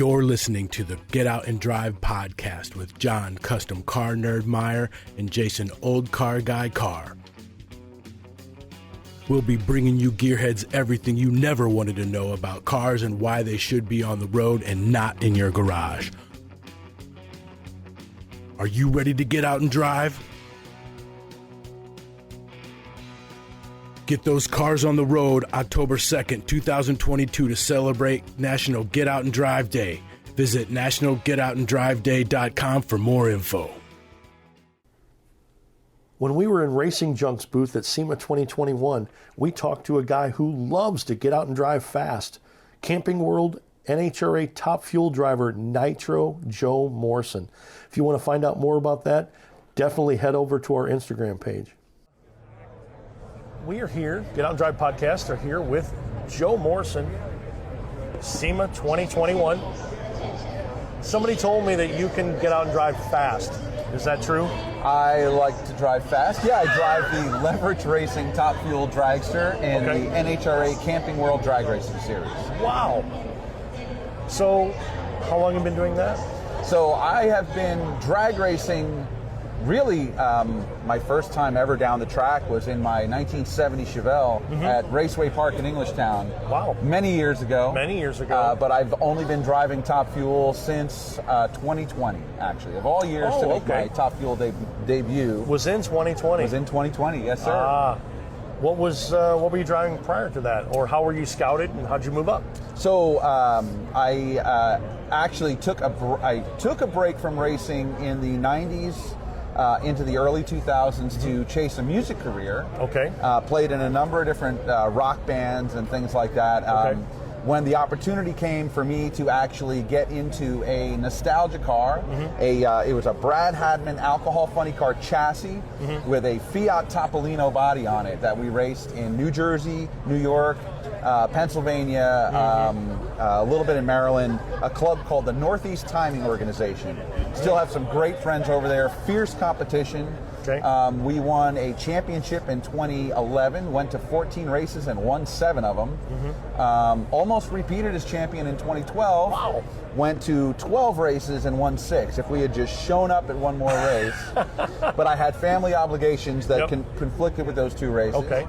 You're listening to the Get.Out.N.Drive.Podcast with John, custom car nerd Meyer, and Jason, old car guy Carr. We'll be bringing you gearheads everything you never wanted to know about cars and why they should be on the road and not in your garage. Are you ready to get out and drive? Get those cars on the road October 2nd, 2022 to celebrate National Get Out and Drive Day. Visit nationalgetoutandriveday.com for more info. When we were in Racing Junk's booth at SEMA 2021, we talked to a guy who loves to get out and drive fast. Camping World NHRA top fuel driver Nitro Joe Morrison. If you want to find out more about that, definitely head over to our Instagram page. We are here, Get Out and Drive Podcast, are here with Joe Morrison, SEMA 2021. Somebody told me that you can get out and drive fast. Is that true? I like to drive fast. Yeah, I drive the Leverage Racing Top Fuel Dragster and the NHRA Camping World Drag Racing Series. Wow. So, how long have you been doing that? So, I have been drag racing. Really, my first time ever down the track was in my 1970 Chevelle at Raceway Park in Englishtown. Wow. Many years ago. But I've only been driving Top Fuel since 2020, actually. Of all years to make my Top Fuel debut. Was in 2020? Was in 2020, yes, sir. What were you driving prior to that? Or how were you scouted and how'd you move up? So I actually took a break from racing in the 90s. Into the early 2000s to chase a music career. Okay. Played in a number of different rock bands and things like that. When the opportunity came for me to actually get into a nostalgia car, it was a Brad Hadman alcohol funny car chassis with a Fiat Topolino body on it that we raced in New Jersey, New York, Pennsylvania, a little bit in Maryland, a club called the Northeast Timing Organization. Still have some great friends over there, fierce competition. Okay. We won a championship in 2011, went to 14 races and won 7 of them. Almost repeated as champion in 2012. Wow. Went to 12 races and won 6. If we had just shown up at one more race. But I had family obligations that conflicted with those 2 races. Okay.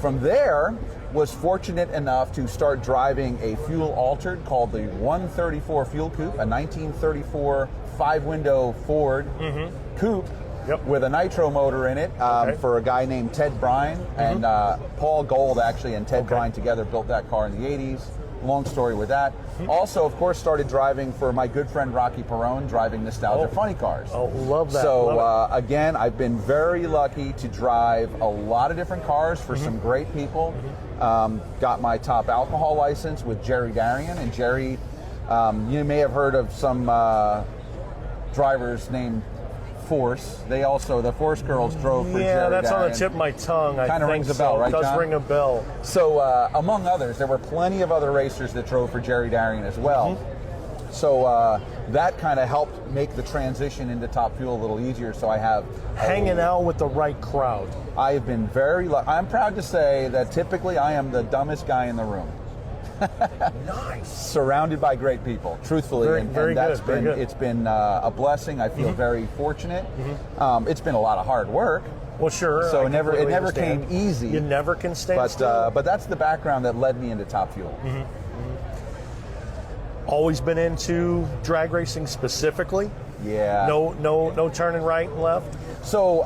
From there, was fortunate enough to start driving a fuel-altered called the 134 Fuel Coupe, a 1934 5-window Ford coupe with a nitro motor in it for a guy named Ted Bryan. And Paul Gold, actually, and Ted Bryan together built that car in the 80s. Long story with that. Also, of course, started driving for my good friend Rocky Perone, driving nostalgia funny cars. Oh, love that. So, again, I've been very lucky to drive a lot of different cars for some great people. Got my top alcohol license with Jerry Darian. And Jerry, you may have heard of some drivers named Force. They also, the Force girls drove for Jerry Yeah, that's Darian. on the tip of my tongue. Kind of rings a bell, right, It does John? ring a bell. So, among others, there were plenty of other racers that drove for Jerry Darian as well. So that kind of helped make the transition into Top Fuel a little easier. So I have hanging out with the right crowd. I have been very lucky. I'm proud to say that typically I am the dumbest guy in the room. Nice. Surrounded by great people, truthfully, it's been a blessing. I feel very fortunate. It's been a lot of hard work. Well, sure. So it never came easy. You never can stand still. But that's the background that led me into Top Fuel. Always been into drag racing specifically. Yeah. No turning right and left. So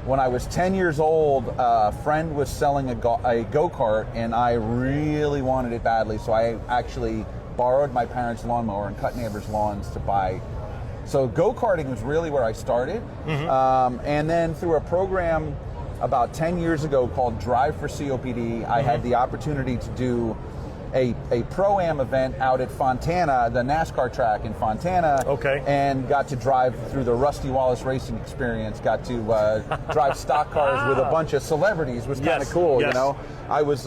when I was 10 years old, a friend was selling a go-kart, and I really wanted it badly, so I actually borrowed my parents' lawnmower and cut neighbors' lawns to buy. So go-karting was really where I started. And then through a program about 10 years ago called Drive for COPD, I had the opportunity to do a Pro-Am event out at Fontana, the NASCAR track in Fontana, and got to drive through the Rusty Wallace racing experience, got to drive stock cars with a bunch of celebrities. It was kind of cool, you know. I was,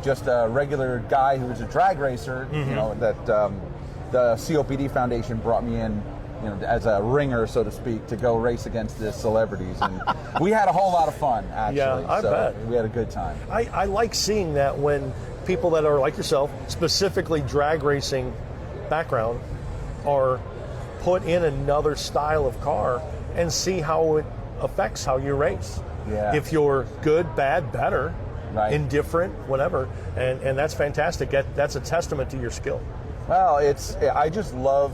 just a regular guy who was a drag racer, you know, that the COPD Foundation brought me in as a ringer, so to speak, to go race against the celebrities. And we had a whole lot of fun, actually. Yeah, I bet. We had a good time. I like seeing that when people that are like yourself, specifically drag racing background, are put in another style of car and see how it affects how you race. Yeah. If you're good, bad, better, right, indifferent, whatever, and that's fantastic. That's a testament to your skill. Well, I just love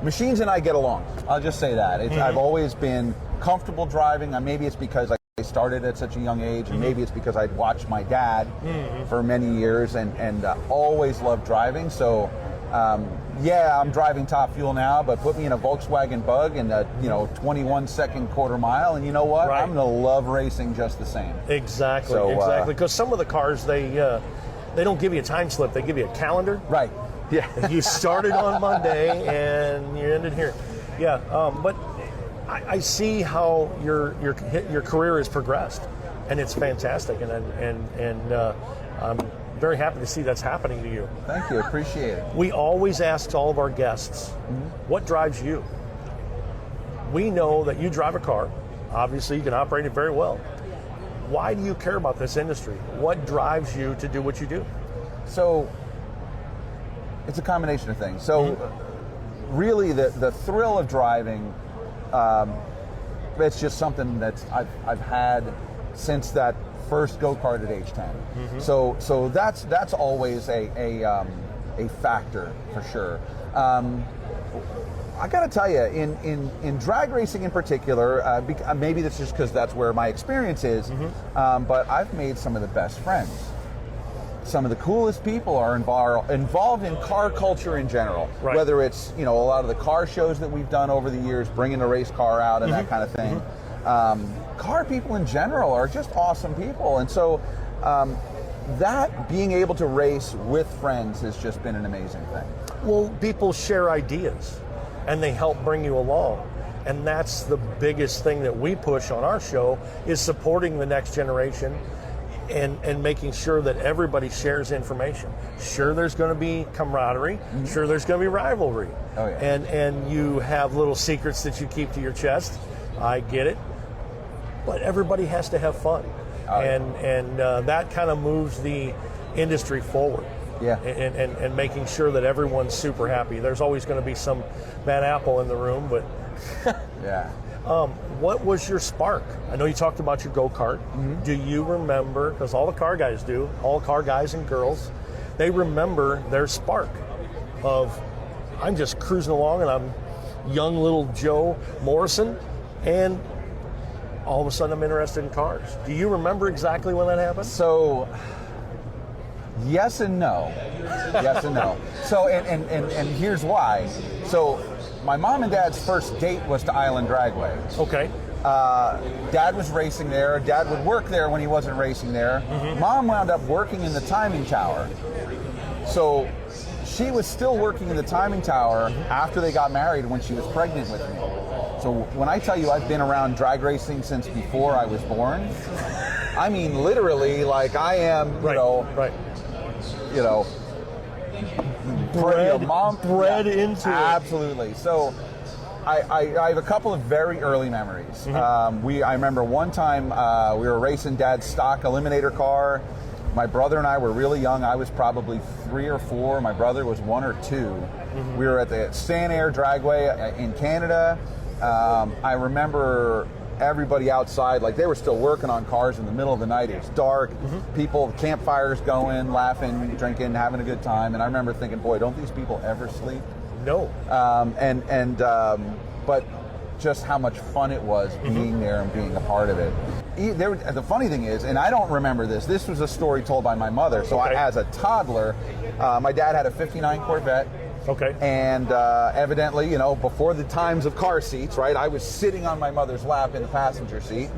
machines, and I get along. I'll just say that. I've always been comfortable driving. Maybe it's because I started at such a young age, and maybe it's because I'd watched my dad for many years and always loved driving. So, I'm driving top fuel now, but put me in a Volkswagen Bug in a 21-second quarter mile, and you know what? Right. I'm going to love racing just the same. Exactly, So, exactly. Because some of the cars, they don't give you a time slip; they give you a calendar. Right. Yeah. You started on Monday and you ended here. Yeah, but I see how your career has progressed, and it's fantastic, and I'm very happy to see that's happening to you. Thank you. Appreciate it. We always ask all of our guests, what drives you? We know that you drive a car. Obviously, you can operate it very well. Why do you care about this industry? What drives you to do what you do? So, it's a combination of things. So, really, the thrill of driving, it's just something that I've had since that first go-kart at age 10. So that's always a factor for sure. I got to tell you, in drag racing in particular, maybe that's just because that's where my experience is, but I've made some of the best friends. Some of the coolest people are involved in car culture in general. Right. Whether it's a lot of the car shows that we've done over the years, bringing a race car out and that kind of thing. Car people in general are just awesome people, and so that being able to race with friends has just been an amazing thing. Well, people share ideas, and they help bring you along. And that's the biggest thing that we push on our show, is supporting the next generation and making sure that everybody shares information. Sure, there's going to be camaraderie. Sure, there's going to be rivalry. Oh, yeah. And you have little secrets that you keep to your chest. I get it. But everybody has to have fun. Oh, yeah. And that kind of moves the industry forward. Yeah. And making sure that everyone's super happy. There's always going to be some bad apple in the room, but yeah. What was your spark? I know you talked about your go-kart. Do you remember, because all the car guys do, all car guys and girls, they remember their spark of, I'm just cruising along and I'm young little Joe Morrison, and all of a sudden I'm interested in cars. Do you remember exactly when that happened? So, yes and no. Yes and no. So, and here's why. So, my mom and dad's first date was to Island Dragway. Okay. Dad was racing there. Dad would work there when he wasn't racing there. Mom wound up working in the timing tower. So she was still working in the timing tower after they got married when she was pregnant with me. So when I tell you I've been around drag racing since before I was born, I mean literally, like I am, you know, bred into it. Absolutely. So I have a couple of very early memories. I remember one time we were racing Dad's stock Eliminator car. My brother and I were really young. I was probably 3 or 4. My brother was 1 or 2. We were at the San Air Dragway in Canada. I remember everybody outside, like they were still working on cars in the middle of the night. It was dark, people, campfires going, laughing, drinking, having a good time. And I remember thinking, boy, don't these people ever sleep? No. But just how much fun it was being there and being a part of it. The funny thing is, and I don't remember this was a story told by my mother. So as a toddler, my dad had a 59 Corvette. Okay. And evidently, you know, before the times of car seats, right, I was sitting on my mother's lap in the passenger seat,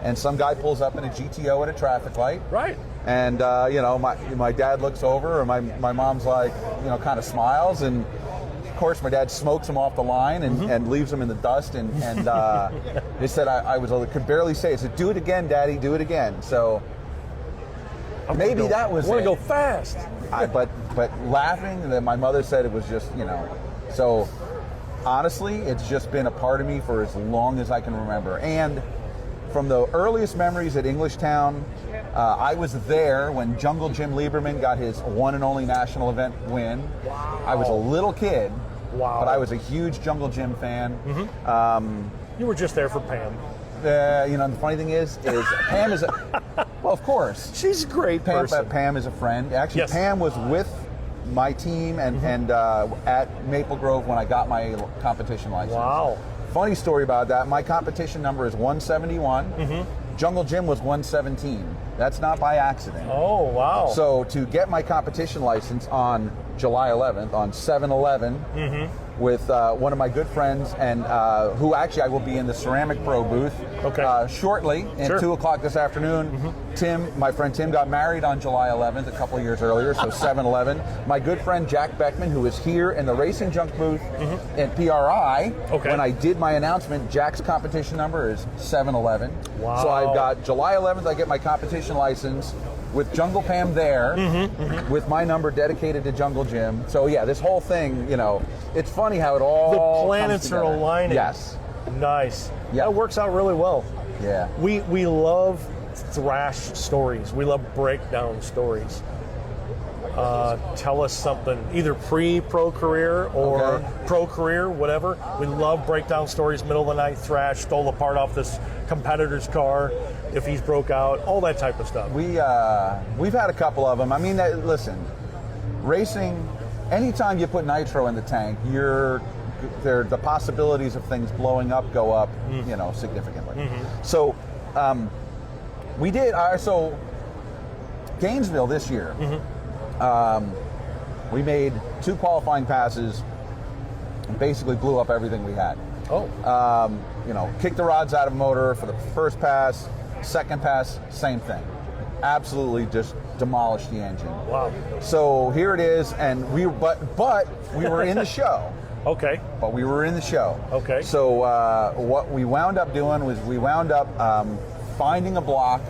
and some guy pulls up in a GTO at a traffic light. Right. And, you know, my dad looks over, and my mom's like, you know, kind of smiles, and of course my dad smokes him off the line and leaves him in the dust, and they said I could barely say it. I said, do it again, Daddy, do it again. So maybe that was it. I want to go fast. But laughing, and then my mother said it was just, you know, so honestly, it's just been a part of me for as long as I can remember. And from the earliest memories at Englishtown, I was there when Jungle Jim Lieberman got his one and only national event win. Wow. I was a little kid, wow. but I was a huge Jungle Jim fan. Mm-hmm. You were just there for Pam. You know, the funny thing is Pam is well, of course. She's a great person. Pam is a friend. Actually, yes. Pam was with my team and at Maple Grove when I got my competition license. Wow. Funny story about that. My competition number is 171. Jungle Jim was 117. That's not by accident. Oh, wow. So to get my competition license on July 11th, on 7/11, with one of my good friends, and who actually I will be in the Ceramic Pro booth shortly at 2 o'clock this afternoon. Tim, my friend Tim, got married on July 11th, a couple of years earlier, so 7/11. My good friend Jack Beckman, who was here in the Racing Junk booth at PRI, when I did my announcement, Jack's competition number is 7/11. Wow. So I've got July 11th, I get my competition license with Jungle Pam there, with my number dedicated to Jungle Jim. So yeah, this whole thing, you know, it's funny how it all the planets are aligning. Yes. Nice. Yeah. That works out really well. Yeah. We love thrash stories. We love breakdown stories. Tell us something, either pre-pro career or pro career, whatever. We love breakdown stories, middle of the night thrash, stole a part off this competitor's car, if he's broke out, all that type of stuff. We've had a couple of them. I mean, listen, racing, anytime you put nitro in the tank, the possibilities of things blowing up go up, you know, significantly. So we did, so Gainesville this year, we made 2 qualifying passes and basically blew up everything we had. You know, kicked the rods out of motor for the first pass, second pass, same thing. Absolutely just demolished the engine. Wow. So here it is, and but we were in the show. Okay. But we were in the show. Okay. So what we wound up doing was we wound up finding a block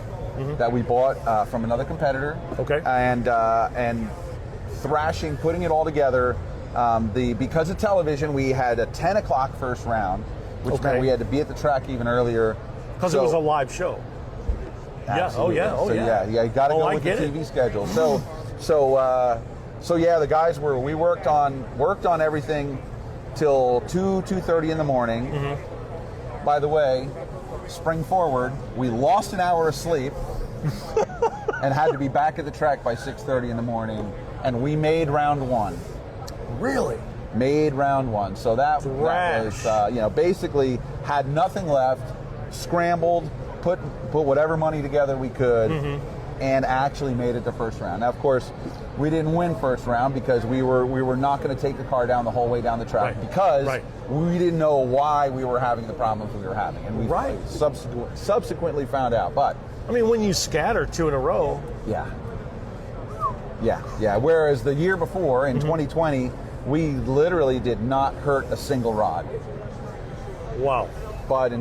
that we bought from another competitor. Okay. And thrashing, putting it all together. Because of television, we had a 10 o'clock first round, which meant we had to be at the track even earlier. Because it was a live show. Absolutely. Yeah. Oh, yeah. Yeah, you got to go with the TV schedule. So yeah, the guys we worked on everything till 2:30 in the morning. By the way, spring forward, we lost an hour of sleep and had to be back at the track by 6:30 in the morning, and we made round 1. Really? Made round 1. So that was, you know, basically had nothing left, scrambled, put whatever money together we could, and actually made it to first round. Now, of course, we didn't win first round because we were not going to take the car down the whole way down the track because we didn't know why we were having the problems we were having, and we subsequently found out. But I mean, when you scatter 2 in a row, yeah. Whereas the year before, in 2020, we literally did not hurt a single rod. Wow. But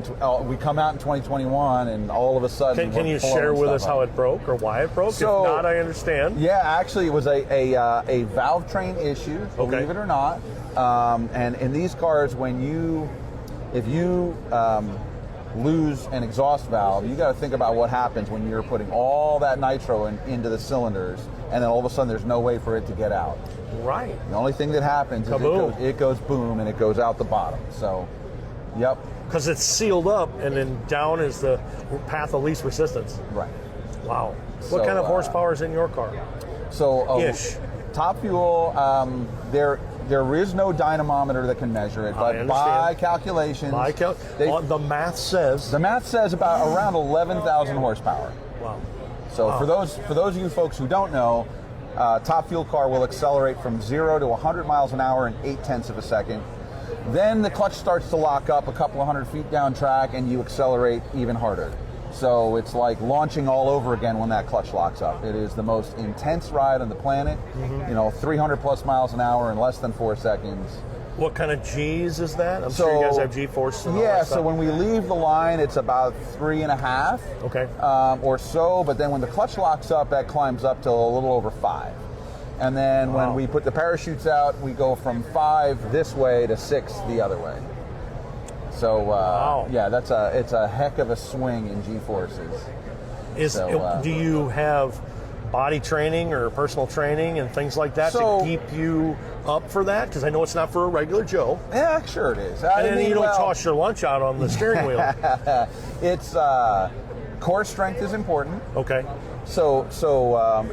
we come out in 2021, and all of a sudden, can you share with us how it broke or why it broke? So, if not, I understand. Yeah, actually, it was a valve train issue, believe it or not. And in these cars, if you lose an exhaust valve, you got to think about what happens when you're putting all that nitro into the cylinders, and then all of a sudden, there's no way for it to get out. Right. The only thing that happens is it goes boom, and it goes out the bottom. So, yep. Because it's sealed up, and then down is the path of least resistance. Right. Wow. What kind of horsepower is in your car? So, Ish. Top fuel, there is no dynamometer that can measure it, but by calculations, the math says about around 11,000 horsepower. Wow. So for those of you folks who don't know, top fuel car will accelerate from 0 to 100 miles an hour in 0.8 of a second. Then the clutch starts to lock up a couple of 100 feet down track, and you accelerate even harder. So it's like launching all over again when that clutch locks up. It is the most intense ride on the planet. 300 plus miles an hour in less than 4 seconds. What kind of G's is that? I'm sure you guys have G-force. Yeah, so when we leave the line, it's about 3.5 or so. But then when the clutch locks up, that climbs up to a little over 5. And then when we put the parachutes out, we go from 5 this way to 6 the other way. So yeah, it's a heck of a swing in G-forces. Do you have body training or personal training and things like that to keep you up for that? Because I know it's not for a regular Joe. Yeah, sure it is. And then you don't toss your lunch out on the steering wheel. It's core strength is important. Okay. So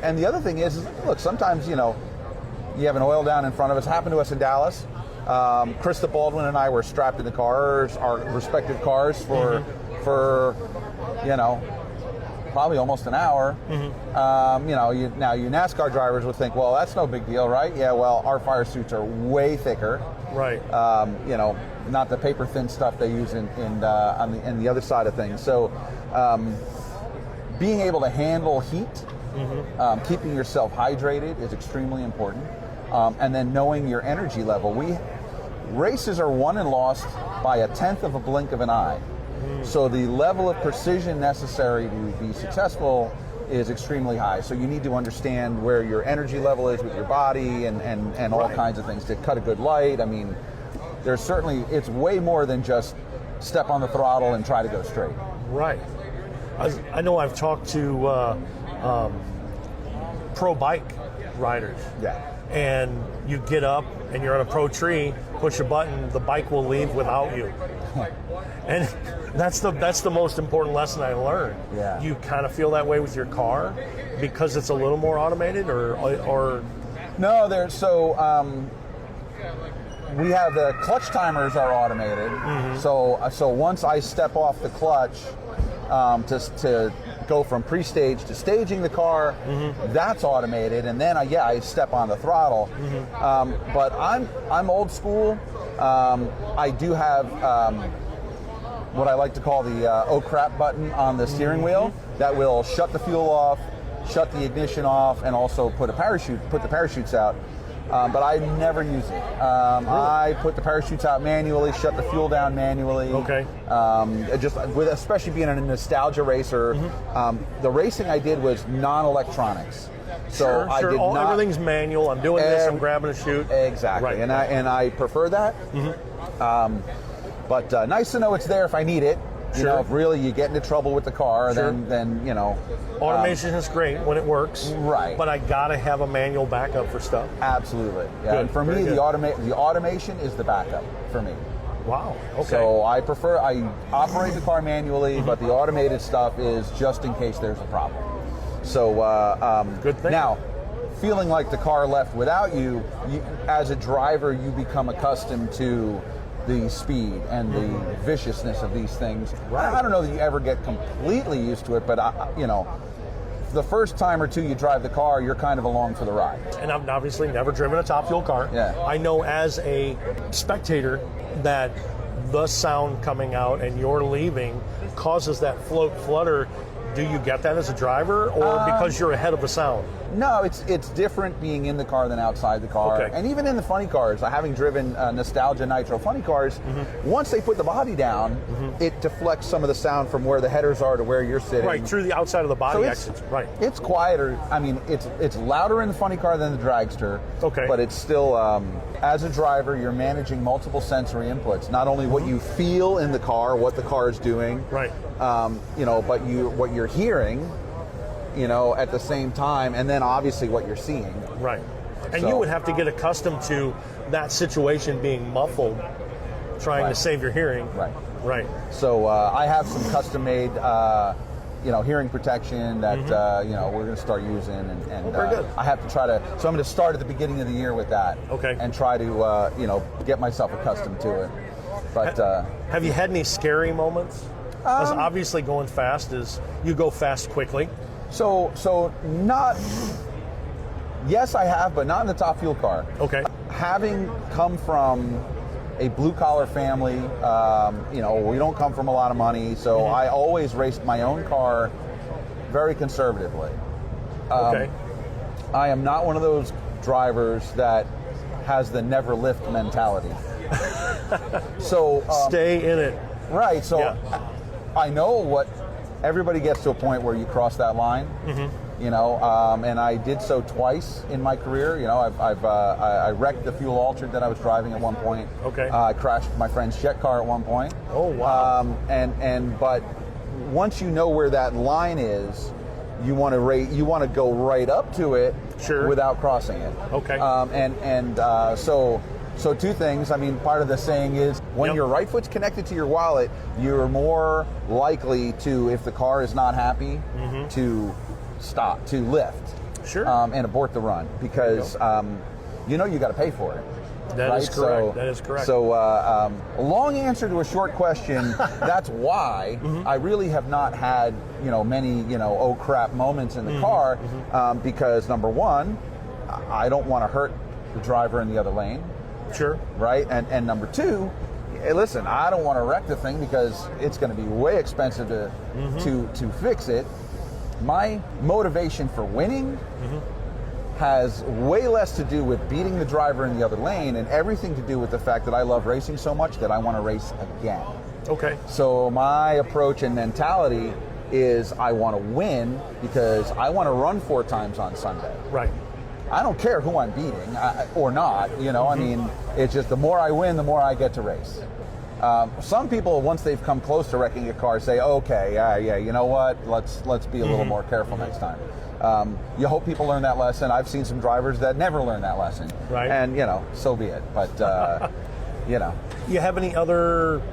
and the other thing is, look, sometimes, you have an oil down in front of us. Happened to us in Dallas. Krista Baldwin and I were strapped in the cars, our respective cars, for probably almost an hour. Now you NASCAR drivers would think, well, that's no big deal, right? Yeah, well, our fire suits are way thicker. Right. Not the paper thin stuff they use on the other side of things. So being able to handle heat, keeping yourself hydrated is extremely important. And then knowing your energy level. Races are won and lost by a tenth of a blink of an eye. So the level of precision necessary to be successful is extremely high. So you need to understand where your energy level is with your body and all kinds of things to cut a good light. I mean, it's way more than just step on the throttle and try to go straight. Right. I know I've talked to pro bike riders. Yeah. And you get up and you're on a pro tree, push a button, the bike will leave without you. And that's the most important lesson I learned. Yeah. You kind of feel that way with your car because it's a little more automated, or no? We have the clutch timers are automated. So once I step off the clutch to go from pre-stage to staging the car, that's automated, and then I step on the throttle. But I'm old school. I do have what I like to call the oh crap button on the steering wheel that will shut the fuel off, shut the ignition off, and also put the parachutes out. But I never use it. I put the parachutes out manually, shut the fuel down manually. Okay. Especially being a nostalgia racer, the racing I did was non-electronics. So I did not. Everything's manual. I'm doing this. I'm grabbing a chute. Exactly. Right. And I prefer that. But nice to know it's there if I need it. If really you get into trouble with the car, then automation is great when it works. Right. But I gotta have a manual backup for stuff. Absolutely. Yeah. Good. And for me, the automation is the backup for me. Wow. Okay. So I operate the car manually, but the automated stuff is just in case there's a problem. So good thing. Now, feeling like the car left without you, as a driver, you become accustomed to the speed and the viciousness of these things. Right. I don't know that you ever get completely used to it, but the first time or two you drive the car, you're kind of along for the ride. And I've obviously never driven a top fuel car. Yeah. I know as a spectator that the sound coming out and you're leaving causes that flutter. Do you get that as a driver, or because you're ahead of the sound? No, it's different being in the car than outside the car. Okay. And even in the funny cars, having driven nostalgia nitro funny cars, once they put the body down, it deflects some of the sound from where the headers are to where you're sitting. Right, through the outside of the body exits. Right. It's quieter. I mean, it's louder in the funny car than the dragster. Okay. But it's still, as a driver, you're managing multiple sensory inputs. Not only what you feel in the car, what the car is doing. Right. But what you're hearing, at the same time, and then obviously what you're seeing. Right. And you would have to get accustomed to that situation being muffled, trying to save your hearing. Right. Right. So I have some custom-made, hearing protection that we're going to start using, and very good. I have to try to. So I'm going to start at the beginning of the year with that. Okay. And try to get myself accustomed to it. But have you had any scary moments? Because obviously going fast is, you go fast quickly. So not, yes I have, but not in the top fuel car. Okay. Having come from a blue collar family, we don't come from a lot of money, so I always raced my own car very conservatively. Okay. I am not one of those drivers that has the never lift mentality. So stay in it. Right, so I know what everybody gets to a point where you cross that line, You know, and I did so twice in my career. You know, I wrecked the fuel altered that I was driving at one point. Okay. I crashed my friend's jet car at one point. Oh wow. But once you know where that line is, you want to go right up to it, sure, without crossing it. Okay. So two things. I mean, part of the saying is when Yep. your right foot's connected to your wallet, you're more likely to, if the car is not happy, to stop, to lift, sure, and abort the run, because you know you got to pay for it. That is correct. That is correct. So, a long answer to a short question. That's why I really have not had, you know, many, you know, oh crap moments in the car, because number one, I don't want to hurt the driver in the other lane. Sure. Right. And number two, hey, listen, I don't want to wreck the thing because it's going to be way expensive to fix it. My motivation for winning has way less to do with beating the driver in the other lane and everything to do with the fact that I love racing so much that I want to race again. Okay. So my approach and mentality is I want to win because I want to run 4 times on Sunday. Right. I don't care who I'm beating or not, you know, I mean, it's just the more I win, the more I get to race. Some people, once they've come close to wrecking a car, say, okay, yeah, you know what, let's be a little more careful next time. You hope people learn that lesson. I've seen some drivers that never learn that lesson. Right. And, you know, so be it. But, you know. You have any other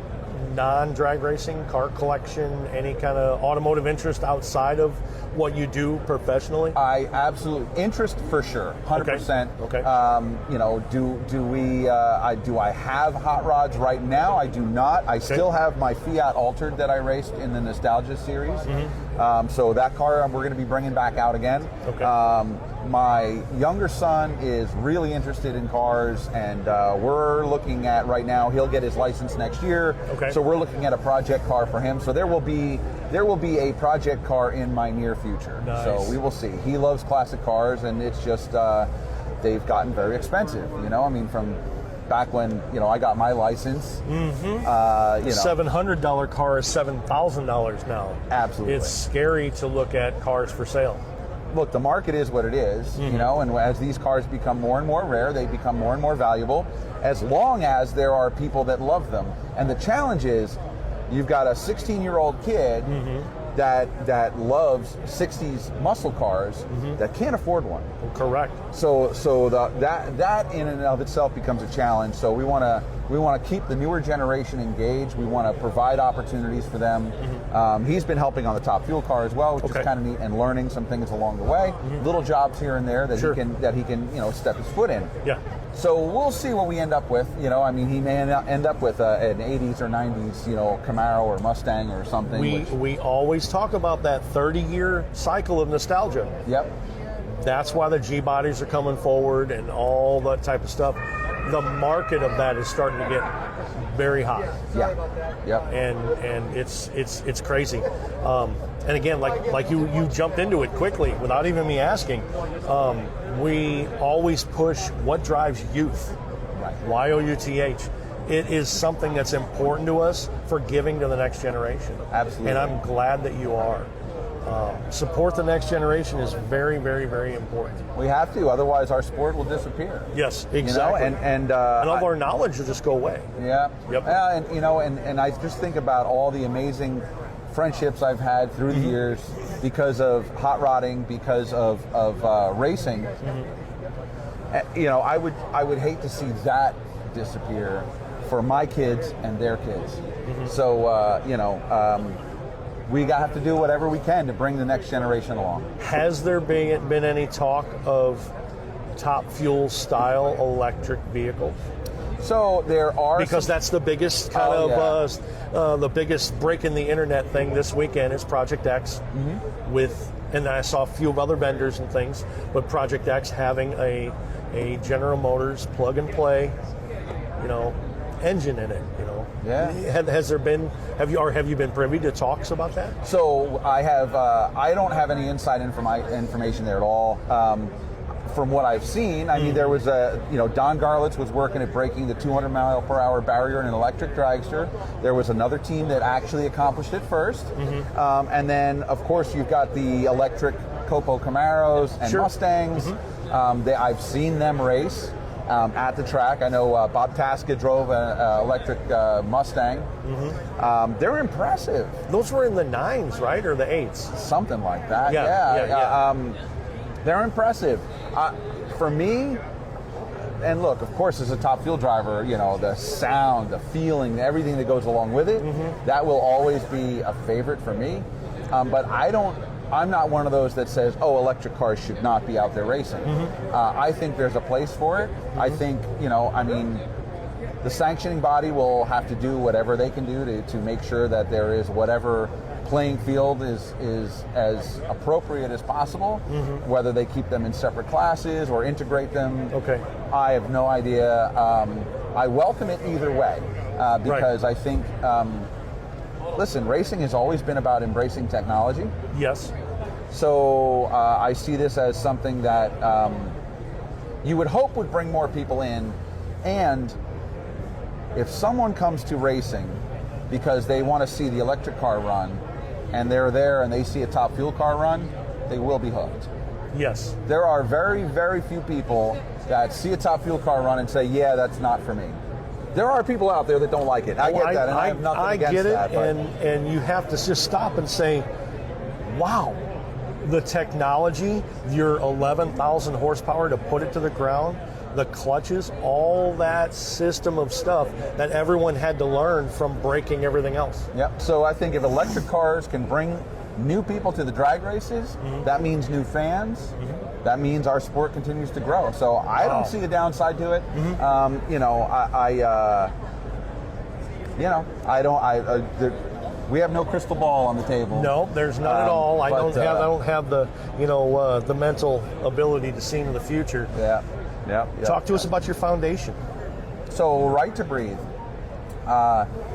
non-drag racing, car collection, any kind of automotive interest outside of what you do professionally? I absolutely, interest for sure, 100%. Okay. You know, do I have hot rods right now? I do not. I still have my Fiat Altered that I raced in the Nostalgia series. So that car we're going to be bringing back out again. Okay. My younger son is really interested in cars, and we're looking at right now, he'll get his license next year. Okay. So we're looking at a project car for him. So there will be a project car in my near future. Nice. So we will see. He loves classic cars, and it's just they've gotten very expensive. You know, I mean, from back when, you know, I got my license. You know, $700 car is $7,000 now. Absolutely. It's scary to look at cars for sale. Look, the market is what it is, you know, and as these cars become more and more rare, they become more and more valuable, as long as there are people that love them. And the challenge is, you've got a 16-year-old kid that loves 60s muscle cars that can't afford one. Correct. So that in and of itself becomes a challenge. So we want to keep the newer generation engaged. We want to provide opportunities for them. He's been helping on the Top Fuel car as well, which is kind of neat, and learning some things along the way. Little jobs here and there that he can you know, step his foot in. Yeah. So we'll see what we end up with. You know, I mean, he may end up with an 80s or 90s, you know, Camaro or Mustang or something. We always talk about that 30-year cycle of nostalgia. Yep. That's why the G-bodies are coming forward and all that type of stuff. The market of that is starting to get very hot. Yeah. Yep. And it's crazy. And again, like you jumped into it quickly without even me asking. We always push what drives youth. Right. YOUTH. It is something that's important to us for giving to the next generation. Absolutely. And I'm glad that you are. Support the next generation is very, very, very important. We have to, otherwise our sport will disappear. Yes, exactly. You know? And all of our knowledge will just go away. Yeah. Yep. And you know, and I just think about all the amazing friendships I've had through the years because of hot rodding, because of racing. You know, I would hate to see that disappear for my kids and their kids. So you know, we have to do whatever we can to bring the next generation along. Has there been any talk of Top Fuel style electric vehicles? So there are, because that's the biggest kind the biggest break in the internet thing this weekend is Project X and I saw a few of other vendors and things, but Project X having a General Motors plug and play, you know, engine in it, you know. Yeah. Has there been? Have you been privy to talks about that? So I have. I don't have any inside information there at all. From what I've seen, I mean, there was Don Garlitz was working at breaking the 200-mile-per-hour barrier in an electric dragster. There was another team that actually accomplished it first. And then, of course, you've got the electric Copo Camaros and Mustangs. I've seen them race at the track. I know Bob Tasca drove an electric Mustang. They're impressive. Those were in the 9s, right, or the 8s? Something like that. Yeah. They're impressive. For me, and look, of course, as a top fuel driver, you know, the sound, the feeling, everything that goes along with it, that will always be a favorite for me. But I'm not one of those that says, oh, electric cars should not be out there racing. I think there's a place for it. I think, you know, I mean, the sanctioning body will have to do whatever they can do to make sure that there is whatever playing field is as appropriate as possible, whether they keep them in separate classes or integrate them. Okay. I have no idea. I welcome it either way because I think, listen, racing has always been about embracing technology. Yes. So I see this as something that you would hope would bring more people in, and if someone comes to racing because they want to see the electric car run, and they're there and they see a top fuel car run, they will be hooked. Yes. There are very, very few people that see a top fuel car run and say, yeah, that's not for me. There are people out there that don't like it. I get that, and I have nothing against that. I get it, and you have to just stop and say, wow, the technology, your 11,000 horsepower to put it to the ground, the clutches, all that system of stuff that everyone had to learn from breaking everything else. Yep. So I think if electric cars can bring new people to the drag races, that means new fans. That means our sport continues to grow. So I don't see a downside to it. We have no crystal ball on the table. No, there's none at all. I don't have the the mental ability to see into the future. Yeah. Talk to us about your foundation. So, Right to Breathe.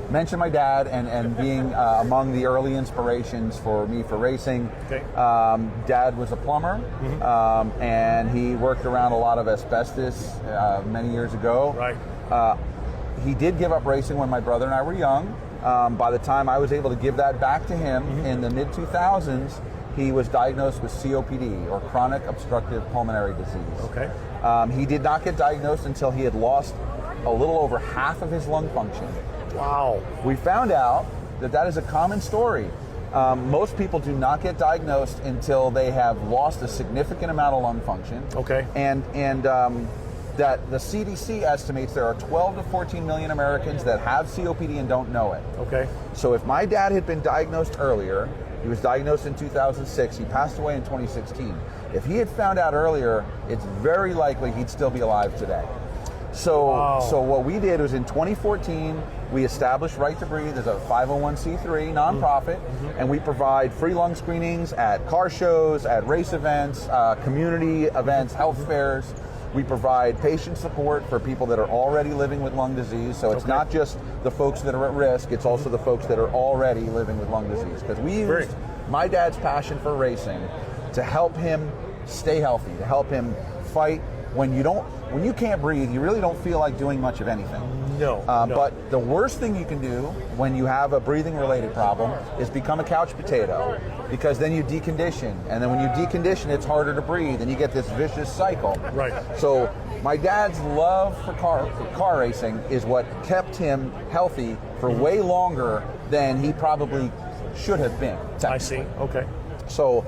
Mentioned my dad and being among the early inspirations for me for racing. Okay. Dad was a plumber, and he worked around a lot of asbestos many years ago. Right. He did give up racing when my brother and I were young. By the time I was able to give that back to him in the mid-2000s, he was diagnosed with COPD, or chronic obstructive pulmonary disease. Okay. He did not get diagnosed until he had lost a little over half of his lung function. Wow. We found out that is a common story. Most people do not get diagnosed until they have lost a significant amount of lung function. Okay. And that the CDC estimates there are 12 to 14 million Americans that have COPD and don't know it. Okay. So if my dad had been diagnosed earlier, he was diagnosed in 2006, he passed away in 2016. If he had found out earlier, it's very likely he'd still be alive today. So what we did was in 2014, we established Right to Breathe as a 501c3 nonprofit, and we provide free lung screenings at car shows, at race events, community events, health fairs. We provide patient support for people that are already living with lung disease. So it's not just the folks that are at risk, it's also the folks that are already living with lung disease. Because we used my dad's passion for racing to help him stay healthy, to help him fight. When you can't breathe, you really don't feel like doing much of anything. No. But the worst thing you can do when you have a breathing-related problem is become a couch potato, because then you decondition, and then when you decondition, it's harder to breathe, and you get this vicious cycle. Right. So my dad's love for car racing is what kept him healthy for way longer than he probably should have been. I see. Okay. So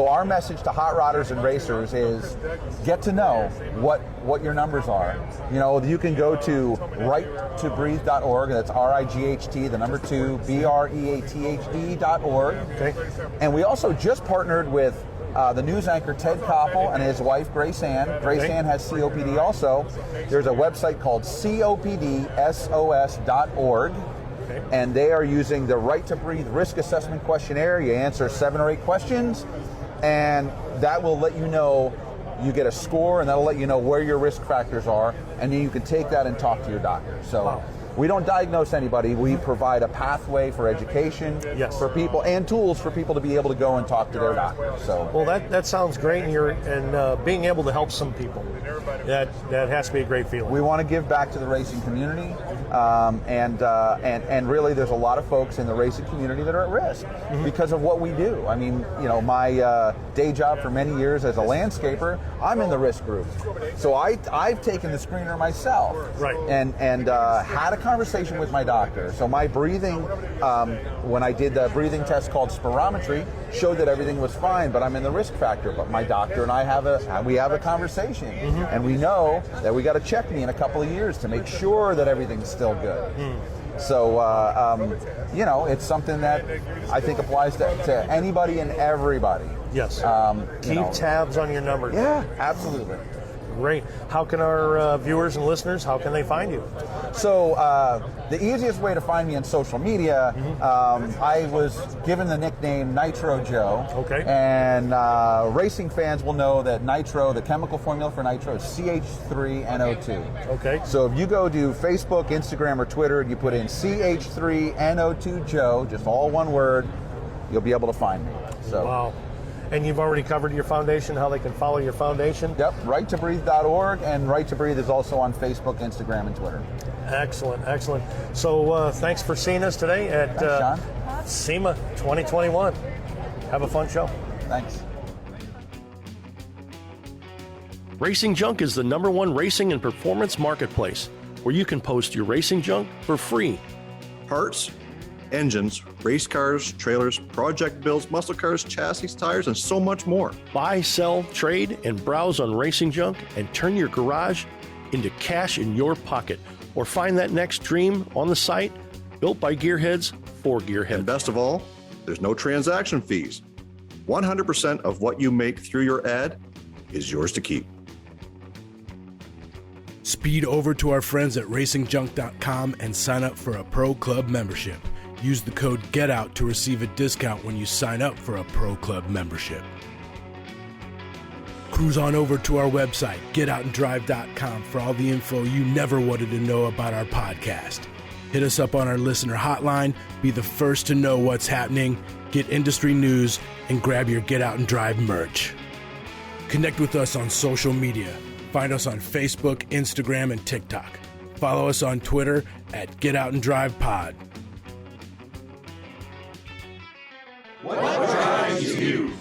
our message to hot rodders and racers is get to know what your numbers are. You know, you can go to righttobreathe.org. That's RIGHT, the number 2, BREATHE.org. Okay. And we also just partnered with the news anchor Ted Koppel and his wife Grace Ann. Grace Ann has COPD also. There's a website called COPDSOS.org. Okay. And they are using the Right to Breathe risk assessment questionnaire. You answer 7 or 8 questions, and that will let you know, you get a score, and that'll let you know where your risk factors are, and then you can take that and talk to your doctor. So we don't diagnose anybody. We provide a pathway for education for people and tools for people to be able to go and talk to their doctor. So, well, that sounds great, and being able to help some people, that has to be a great feeling. We want to give back to the racing community, and really, there's a lot of folks in the racing community that are at risk because of what we do. I mean, my day job for many years as a landscaper, I'm in the risk group. So I've taken the screener myself, and had a conversation with my doctor. So my breathing, when I did the breathing test called spirometry, showed that everything was fine, but I'm in the risk factor. But my doctor and I have a conversation, and we know that we got to check me in a couple of years to make sure that everything's still good. So, it's something that I think applies to anybody and everybody. Yes. Keep tabs on your numbers. Yeah, absolutely. Great. How can our viewers and listeners, how can they find you? So the easiest way to find me on social media, I was given the nickname Nitro Joe. Okay. And racing fans will know that nitro, the chemical formula for nitro, is CH3NO2. Okay. So if you go to Facebook, Instagram, or Twitter, and you put in CH3NO2 Joe, just all one word, you'll be able to find me. So. Wow. And you've already covered your foundation, how they can follow your foundation? Yep, right2breathe.org, and Right to Breathe is also on Facebook, Instagram, and Twitter. Excellent, excellent. So thanks for seeing us today at SEMA 2021. Have a fun show. Thanks. Racing Junk is the #1 racing and performance marketplace where you can post your racing junk for free. Parts, engines, race cars, trailers, project builds, muscle cars, chassis, tires, and so much more. Buy, sell, trade, and browse on Racing Junk and turn your garage into cash in your pocket. Or find that next dream on the site, built by gearheads for gearheads. And best of all, there's no transaction fees. 100% of what you make through your ad is yours to keep. Speed over to our friends at racingjunk.com and sign up for a Pro Club membership. Use the code GETOUT to receive a discount when you sign up for a Pro Club membership. Cruise on over to our website, Get.Out.N.Drive.Podcast, for all the info you never wanted to know about our podcast. Hit us up on our listener hotline, be the first to know what's happening, get industry news, and grab your Get Out and Drive merch. Connect with us on social media. Find us on Facebook, Instagram, and TikTok. Follow us on Twitter at Get.Out.N.Drive.Pod. What drives you?